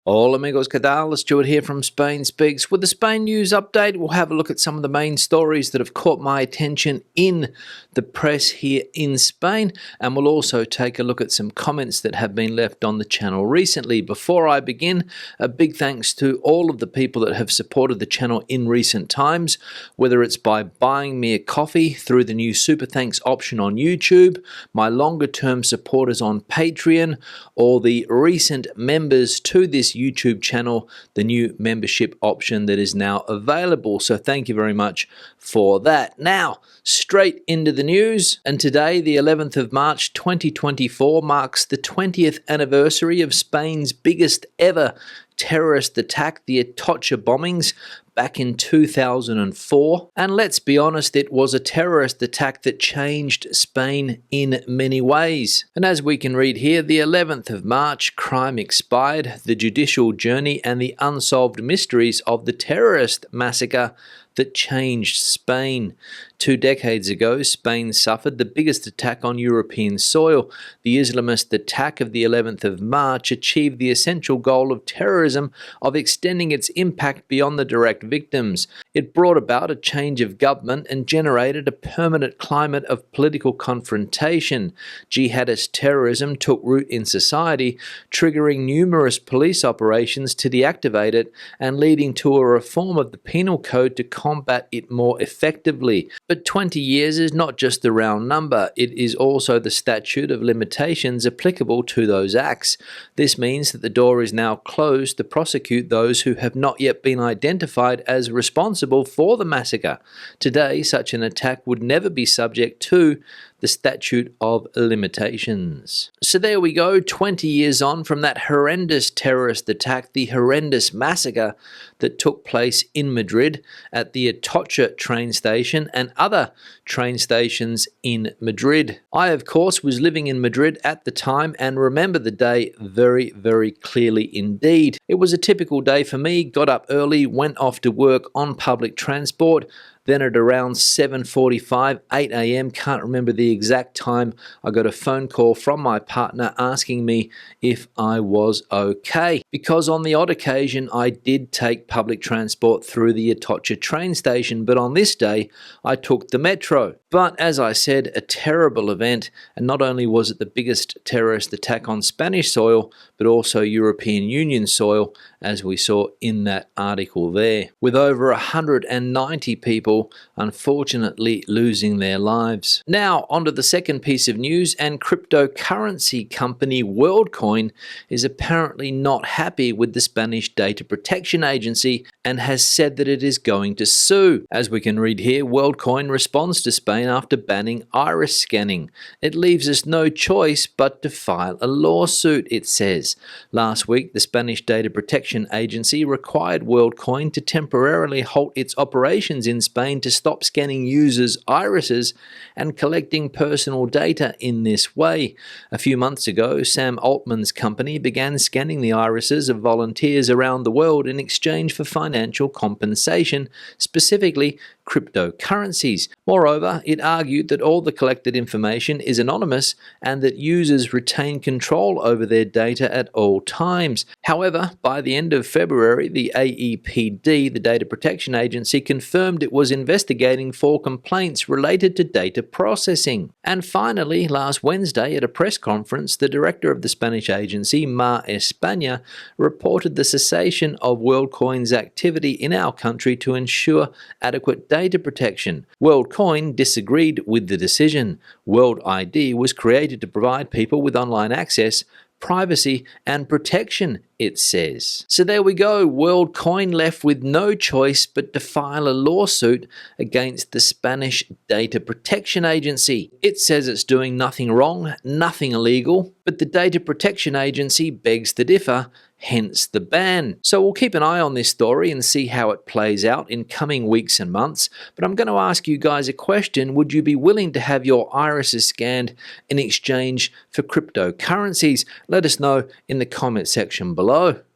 Hola amigos, ¿qué tal? Stuart here from Spain Speaks. With the Spain news update, we'll have a look at some of the main stories that have caught my attention in the press here in Spain, and we'll also take a look at some comments that have been left on the channel recently. Before I begin, a big thanks to all of the people that have supported the channel in recent times, whether it's by buying me a coffee through the new Super Thanks option on YouTube, my longer term supporters on Patreon, or the recent members to this YouTube channel, the new membership option that is now available. So thank you very much for that. Now, straight into the news. And today, the 11th of March 2024, marks the 20th anniversary of Spain's biggest ever terrorist attack, the Atocha bombings, back in 2004. And let's be honest, it was a terrorist attack that changed Spain in many ways. And as we can read here, the 11th of March, crime expired, the judicial journey and the unsolved mysteries of the terrorist massacre that changed Spain. 2 decades ago, Spain suffered the biggest attack on European soil. The Islamist attack of the 11th of March achieved the essential goal of terrorism of extending its impact beyond the direct victims. It brought about a change of government and generated a permanent climate of political confrontation. Jihadist terrorism took root in society, triggering numerous police operations to deactivate it and leading to a reform of the penal code to combat it more effectively. But 20 years is not just the round number, it is also the statute of limitations applicable to those acts. This means that the door is now closed to prosecute those who have not yet been identified as responsible for the massacre. Today, such an attack would never be subject to the statute of limitations. So there we go, 20 years on from that horrendous terrorist attack, the horrendous massacre that took place in Madrid at the Atocha train station and other train stations in Madrid. I, of course, was living in Madrid at the time and remember the day very, very clearly indeed. It was a typical day for me, got up early, went off to work on public transport. Then at around 7:45, 8 a.m., can't remember the exact time, I got a phone call from my partner asking me if I was okay. Because on the odd occasion, I did take public transport through the Atocha train station, but on this day, I took the metro. But as I said, a terrible event, and not only was it the biggest terrorist attack on Spanish soil, but also European Union soil, as we saw in that article there, with over 190 people unfortunately losing their lives. Now, onto the second piece of news, and cryptocurrency company Worldcoin is apparently not happy with the Spanish Data Protection Agency and has said that it is going to sue. As we can read here, Worldcoin responds to Spain after banning iris scanning. It leaves us no choice but to file a lawsuit, it says. Last week, the Spanish Data Protection Agency required Worldcoin to temporarily halt its operations in Spain to stop scanning users' irises and collecting personal data in this way. A few months ago, Sam Altman's company began scanning the irises of volunteers around the world in exchange for financial compensation, specifically cryptocurrencies. Moreover, it argued that all the collected information is anonymous and that users retain control over their data at all times. However, by the end of February, the AEPD, the Data Protection Agency, confirmed it was investigating for complaints related to data processing. And finally, last Wednesday at a press conference, the director of the Spanish agency, Mar España, reported the cessation of Worldcoin's activity in our country to ensure adequate data protection. Worldcoin disagreed with the decision. World ID was created to provide people with online access, privacy and protection, it says. So there we go, Worldcoin left with no choice but to file a lawsuit against the Spanish Data Protection Agency. It says it's doing nothing wrong, nothing illegal, but the Data Protection Agency begs to differ, hence the ban. So we'll keep an eye on this story and see how it plays out in coming weeks and months, but I'm going to ask you guys a question. Would you be willing to have your irises scanned in exchange for cryptocurrencies? Let us know in the comment section below.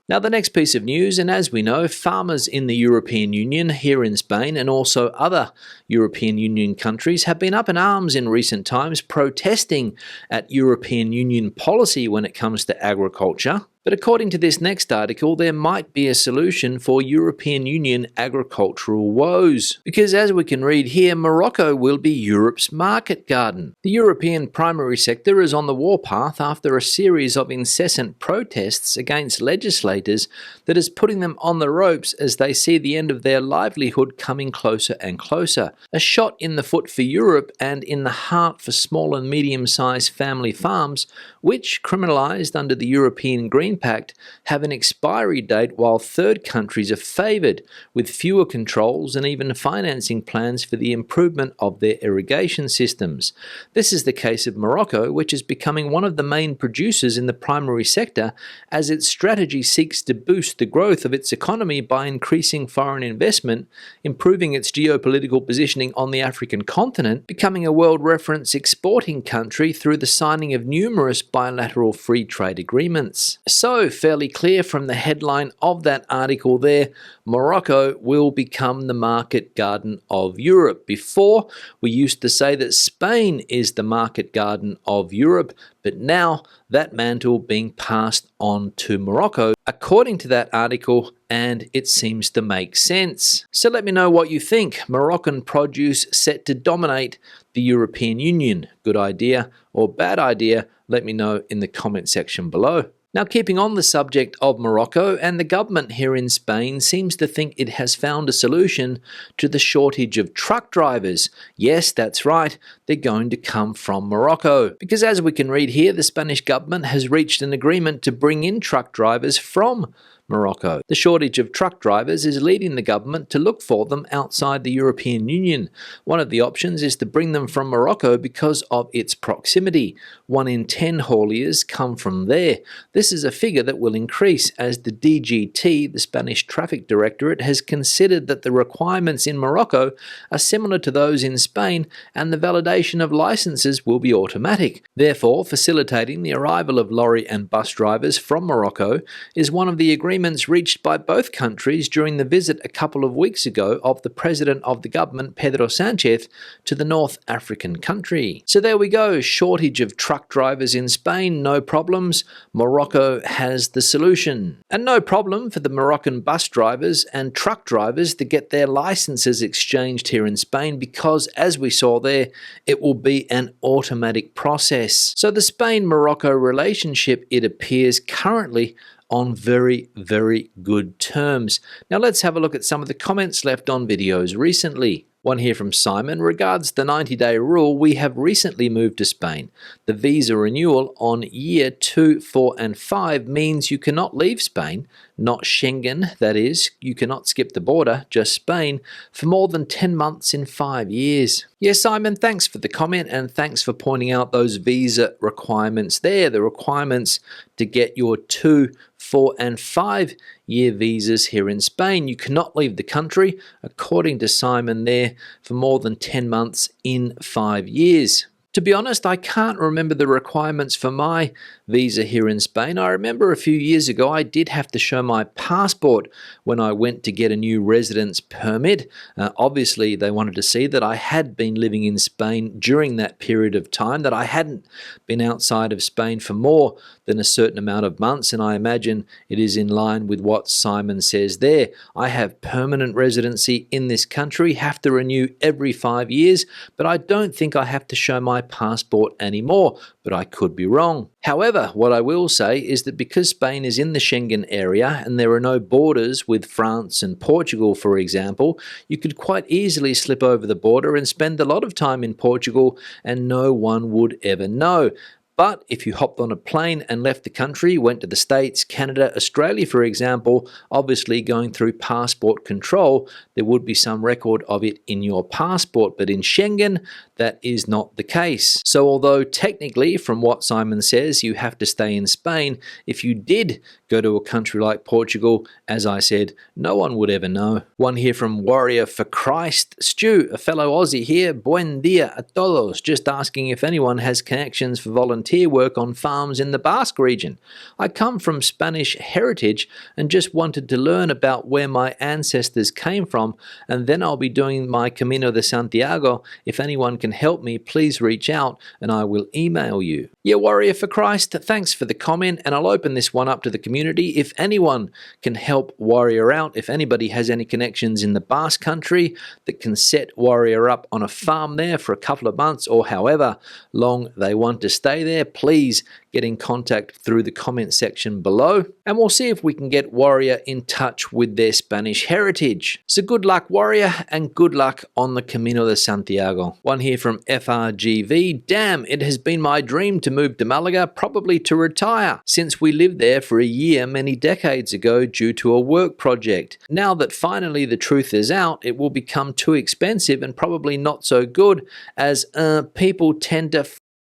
Now the next piece of news, and as we know, farmers in the European Union, here in Spain and also other European Union countries, have been up in arms in recent times protesting at European Union policy when it comes to agriculture. But according to this next article, there might be a solution for European Union agricultural woes. Because as we can read here, Morocco will be Europe's market garden. The European primary sector is on the warpath after a series of incessant protests against legislators that is putting them on the ropes as they see the end of their livelihood coming closer and closer. A shot in the foot for Europe and in the heart for small and medium-sized family farms, which, criminalised under the European Green Pact, have an expiry date while third countries are favoured, with fewer controls and even financing plans for the improvement of their irrigation systems. This is the case of Morocco, which is becoming one of the main producers in the primary sector as its strategy seeks to boost the growth of its economy by increasing foreign investment, improving its geopolitical positioning on the African continent, becoming a world reference exporting country through the signing of numerous bilateral free trade agreements. So, fairly clear from the headline of that article there, Morocco will become the market garden of Europe. Before, we used to say that Spain is the market garden of Europe, but now that mantle being passed on to Morocco, according to that article, and it seems to make sense. So let me know what you think. Moroccan produce set to dominate the European Union. Good idea or bad idea? Let me know in the comment section below. Now, keeping on the subject of Morocco, and the government here in Spain seems to think it has found a solution to the shortage of truck drivers. Yes, that's right, they're going to come from Morocco. Because as we can read here, the Spanish government has reached an agreement to bring in truck drivers from Morocco. The shortage of truck drivers is leading the government to look for them outside the European Union. One of the options is to bring them from Morocco because of its proximity. 1 in 10 hauliers come from there. This is a figure that will increase as the DGT, the Spanish Traffic Directorate, has considered that the requirements in Morocco are similar to those in Spain and the validation of licenses will be automatic. Therefore, facilitating the arrival of lorry and bus drivers from Morocco is one of the agreements reached by both countries during the visit a couple of weeks ago of the President of the government, Pedro Sanchez, to the North African country. So there we go, shortage of truck drivers in Spain, no problems. Morocco has the solution. And no problem for the Moroccan bus drivers and truck drivers to get their licenses exchanged here in Spain because, as we saw there, it will be an automatic process. So the Spain-Morocco relationship, it appears currently on very, very good terms. Now let's have a look at some of the comments left on videos recently. One here from Simon regards the 90-day rule. We have recently moved to Spain. The visa renewal on year 2, 4 and 5 means you cannot leave Spain, not Schengen, that is, you cannot skip the border, just Spain, for more than 10 months in 5 years. Yes, Simon, thanks for the comment and thanks for pointing out those visa requirements there, the requirements to get your 2, 4 and 5 year visas here in Spain. You cannot leave the country, according to Simon there, for more than 10 months in 5 years. To be honest, I can't remember the requirements for my visa here in Spain. I remember a few years ago I did have to show my passport when I went to get a new residence permit. Obviously, they wanted to see that I had been living in Spain during that period of time, that I hadn't been outside of Spain for more than a certain amount of months, and I imagine it is in line with what Simon says there. I have permanent residency in this country, have to renew every 5 years, but I don't think I have to show my passport anymore, but I could be wrong. However, what I will say is that because Spain is in the Schengen area and there are no borders with France and Portugal, for example, you could quite easily slip over the border and spend a lot of time in Portugal and no one would ever know. But if you hopped on a plane and left the country, went to the States, Canada, Australia, for example, obviously going through passport control, there would be some record of it in your passport. But in Schengen, that is not the case. So although technically, from what Simon says, you have to stay in Spain, if you did go to a country like Portugal, as I said, no one would ever know. One here from Warrior for Christ. Stu, a fellow Aussie here. Buen dia a todos. Just asking if anyone has connections for volunteering volunteer work on farms in the Basque region. I come from Spanish heritage and just wanted to learn about where my ancestors came from, and then I'll be doing my Camino de Santiago. If anyone can help me, please reach out and I will email you. Yeah, Warrior for Christ, thanks for the comment, and I'll open this one up to the community. If anyone can help Warrior out, if anybody has any connections in the Basque country that can set Warrior up on a farm there for a couple of months or however long they want to stay there, please get in contact through the comment section below, and we'll see if we can get Warrior in touch with their Spanish heritage. So good luck, Warrior, and good luck on the Camino de Santiago. One here from FRGV. Damn, it has been my dream to move to Malaga, probably to retire, since we lived there for a year many decades ago due to a work project. Now that finally the truth is out, it will become too expensive and probably not so good, as people tend to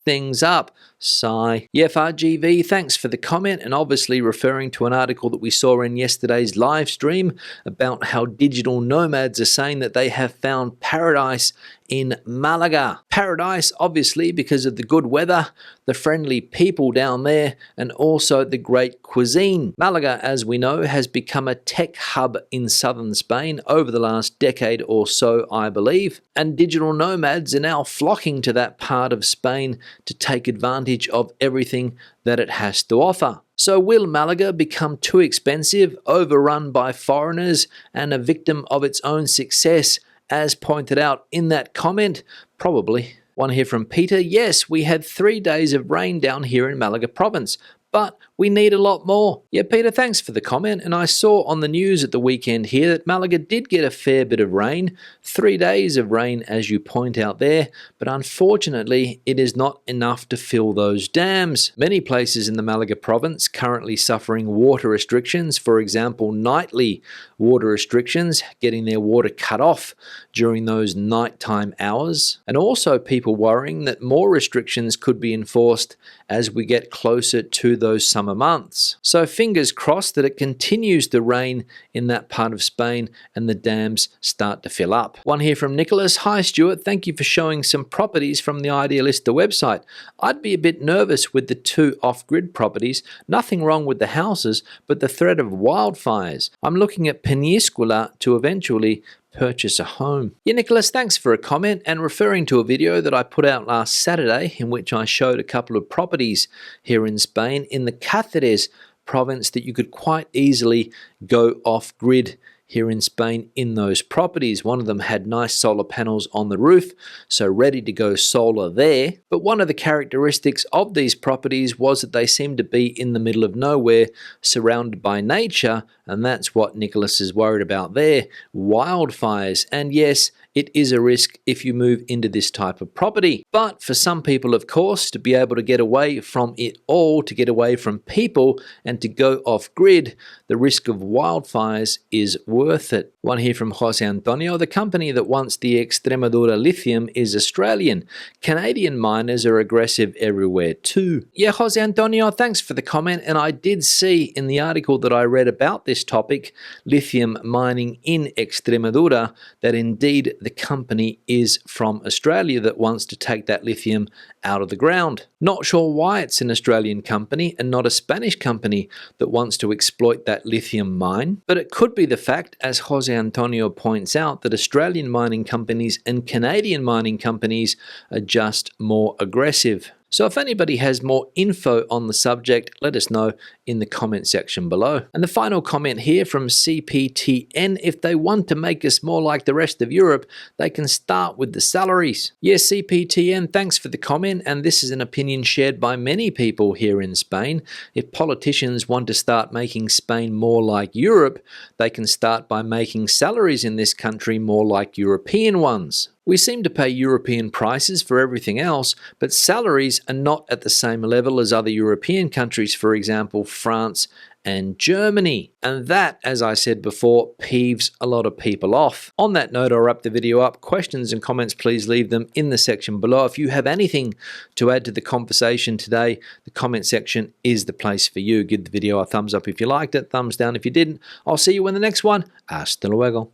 things up. Sigh. FRGV, thanks for the comment, and obviously referring to an article that we saw in yesterday's live stream about how digital nomads are saying that they have found paradise in Malaga. Paradise, obviously, because of the good weather, the friendly people down there, and also the great cuisine. Malaga, as we know, has become a tech hub in southern Spain over the last decade or so, I believe, and digital nomads are now flocking to that part of Spain to take advantage of everything that it has to offer. So will Malaga become too expensive, overrun by foreigners, and a victim of its own success, as pointed out in that comment? Probably. One here from Peter. Yes, we had 3 days of rain down here in Malaga province, but we need a lot more. Yeah, Peter, thanks for the comment, and I saw on the news at the weekend here that Malaga did get a fair bit of rain, 3 days of rain as you point out there, but unfortunately it is not enough to fill those dams. Many places in the Malaga province currently suffering water restrictions, for example nightly water restrictions, getting their water cut off during those nighttime hours, and also people worrying that more restrictions could be enforced as we get closer to those summer months. So fingers crossed that it continues to rain in that part of Spain and the dams start to fill up. One here from Nicholas. Hi Stuart, thank you for showing some properties from the Idealista website. I'd be a bit nervous with the 2 off-grid properties, nothing wrong with the houses, but the threat of wildfires. I'm looking at Peníscola to eventually purchase a home. Yeah, Nicholas, thanks for a comment, and referring to a video that I put out last Saturday in which I showed a couple of properties here in Spain in the Cáceres province that you could quite easily go off-grid here in Spain in those properties. One of them had nice solar panels on the roof, so ready to go solar there. But one of the characteristics of these properties was that they seemed to be in the middle of nowhere, surrounded by nature, and that's what Nicholas is worried about there, wildfires. And yes, it is a risk if you move into this type of property. But for some people, of course, to be able to get away from it all, to get away from people, and to go off-grid, the risk of wildfires is worth it. One here from Jose Antonio. The company that wants the Extremadura lithium is Australian. Canadian miners are aggressive everywhere too. Yeah, Jose Antonio, thanks for the comment, and I did see in the article that I read about this topic, lithium mining in Extremadura, that indeed the company is from Australia that wants to take that lithium out of the ground. Not sure why it's an Australian company and not a Spanish company that wants to exploit that lithium mine, but it could be the fact, as Jose Antonio points out, that Australian mining companies and Canadian mining companies are just more aggressive. So if anybody has more info on the subject, let us know in the comment section below. And the final comment here from CPTN, if they want to make us more like the rest of Europe, they can start with the salaries. Yes, CPTN, thanks for the comment, and this is an opinion shared by many people here in Spain. If politicians want to start making Spain more like Europe, they can start by making salaries in this country more like European ones. We seem to pay European prices for everything else, but salaries are not at the same level as other European countries, for example, France and Germany. And that, as I said before, peeves a lot of people off. On that note, I'll wrap the video up. Questions and comments, please leave them in the section below. If you have anything to add to the conversation today, the comment section is the place for you. Give the video a thumbs up if you liked it, thumbs down if you didn't. I'll see you in the next one. Hasta luego.